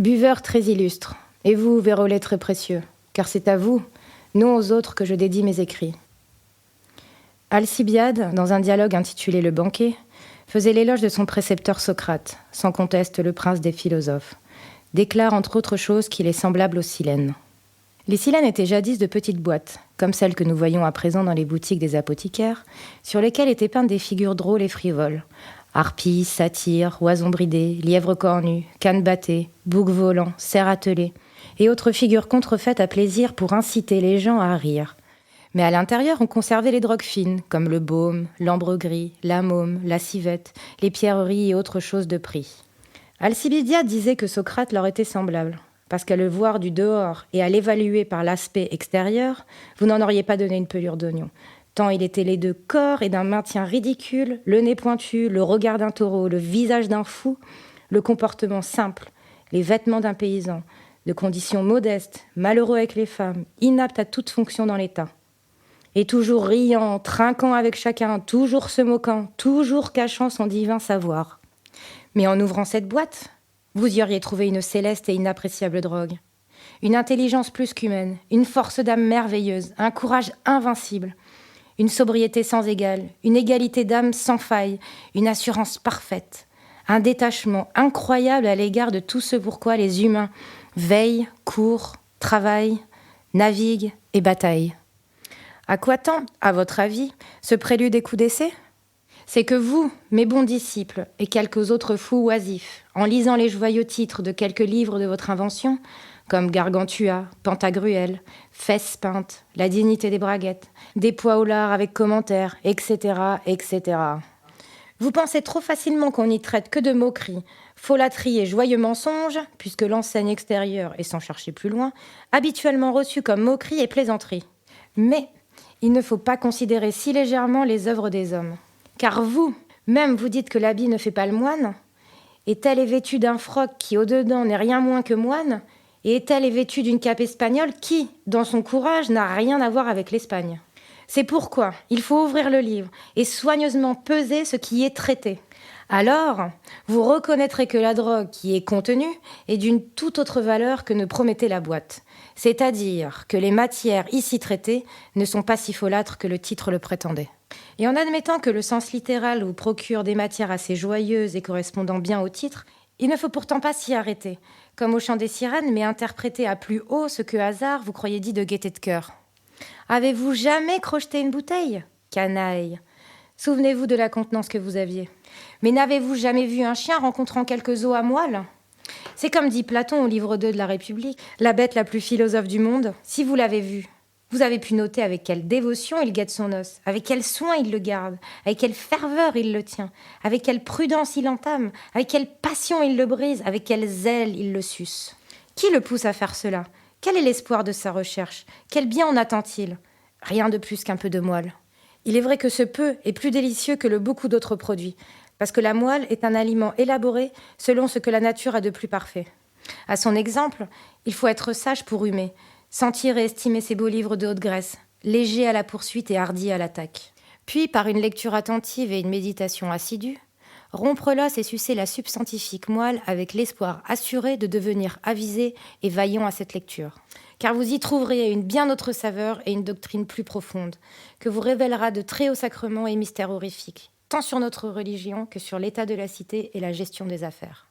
Buveur très illustre, et vous, Vérolais très précieux, car c'est à vous, non aux autres, que je dédie mes écrits. Alcibiade, dans un dialogue intitulé Le banquet, faisait l'éloge de son précepteur Socrate, sans conteste le prince des philosophes, déclare entre autres choses qu'il est semblable aux silènes. Les silènes étaient jadis de petites boîtes, comme celles que nous voyons à présent dans les boutiques des apothicaires, sur lesquelles étaient peintes des figures drôles et frivoles. Harpies, satyres, oisons bridées, lièvres cornus, cannes battées, boucs volants, cerfs attelés, et autres figures contrefaites à plaisir pour inciter les gens à rire. Mais à l'intérieur, on conservait les drogues fines, comme le baume, l'ambre gris, la môme, la civette, les pierreries et autres choses de prix. Alcibiade disait que Socrate leur était semblable, parce qu'à le voir du dehors et à l'évaluer par l'aspect extérieur, vous n'en auriez pas donné une pelure d'oignon. Tant il était laid de corps et d'un maintien ridicule, le nez pointu, le regard d'un taureau, le visage d'un fou, le comportement simple, les vêtements d'un paysan, de conditions modestes, malheureux avec les femmes, inapte à toute fonction dans l'État. Et toujours riant, trinquant avec chacun, toujours se moquant, toujours cachant son divin savoir. Mais en ouvrant cette boîte, vous y auriez trouvé une céleste et inappréciable drogue. Une intelligence plus qu'humaine, une force d'âme merveilleuse, un courage invincible, une sobriété sans égale, une égalité d'âme sans faille, une assurance parfaite, un détachement incroyable à l'égard de tout ce pourquoi les humains veillent, courent, travaillent, naviguent et bataillent. À quoi tend, à votre avis, ce prélude des coups d'essai ? C'est que vous, mes bons disciples, et quelques autres fous oisifs, en lisant les joyeux titres de quelques livres de votre invention, comme Gargantua, Pantagruel, Fesses peintes, La dignité des braguettes, Des pois au lard avec commentaires, etc., etc. Vous pensez trop facilement qu'on n'y traite que de moqueries, folâtries et joyeux mensonges, puisque l'enseigne extérieure est, sans chercher plus loin, habituellement reçue comme moquerie et plaisanterie. Mais il ne faut pas considérer si légèrement les œuvres des hommes. Car vous, même vous dites que l'habit ne fait pas le moine, est-elle est vêtue d'un froc qui au-dedans n'est rien moins que moine, et est-elle est vêtue d'une cape espagnole qui, dans son courage, n'a rien à voir avec l'Espagne. C'est pourquoi il faut ouvrir le livre et soigneusement peser ce qui y est traité. Alors, vous reconnaîtrez que la drogue qui est contenue est d'une toute autre valeur que ne promettait la boîte. C'est-à-dire que les matières ici traitées ne sont pas si folâtres que le titre le prétendait. Et en admettant que le sens littéral vous procure des matières assez joyeuses et correspondant bien au titre, il ne faut pourtant pas s'y arrêter, comme au chant des sirènes, mais interpréter à plus haut ce que hasard vous croyez dit de gaieté de cœur. Avez-vous jamais crocheté une bouteille ? Canaille. Souvenez-vous de la contenance que vous aviez. Mais n'avez-vous jamais vu un chien rencontrant quelques os à moelle ? C'est comme dit Platon au livre 2 de la République, la bête la plus philosophe du monde. Si vous l'avez vu, vous avez pu noter avec quelle dévotion il guette son os, avec quel soin il le garde, avec quelle ferveur il le tient, avec quelle prudence il entame, avec quelle passion il le brise, avec quel zèle il le suce. Qui le pousse à faire cela ? Quel est l'espoir de sa recherche ? Quel bien en attend-il ? Rien de plus qu'un peu de moelle. Il est vrai que ce peu est plus délicieux que le beaucoup d'autres produits, parce que la moelle est un aliment élaboré selon ce que la nature a de plus parfait. À son exemple, il faut être sage pour humer, sentir et estimer ces beaux livres de haute Grèce, léger à la poursuite et hardi à l'attaque. Puis, par une lecture attentive et une méditation assidue, rompre l'os et sucer la substantifique moelle avec l'espoir assuré de devenir avisé et vaillant à cette lecture. Car vous y trouverez une bien autre saveur et une doctrine plus profonde, que vous révélera de très hauts sacrements et mystères horrifiques, tant sur notre religion que sur l'état de la cité et la gestion des affaires.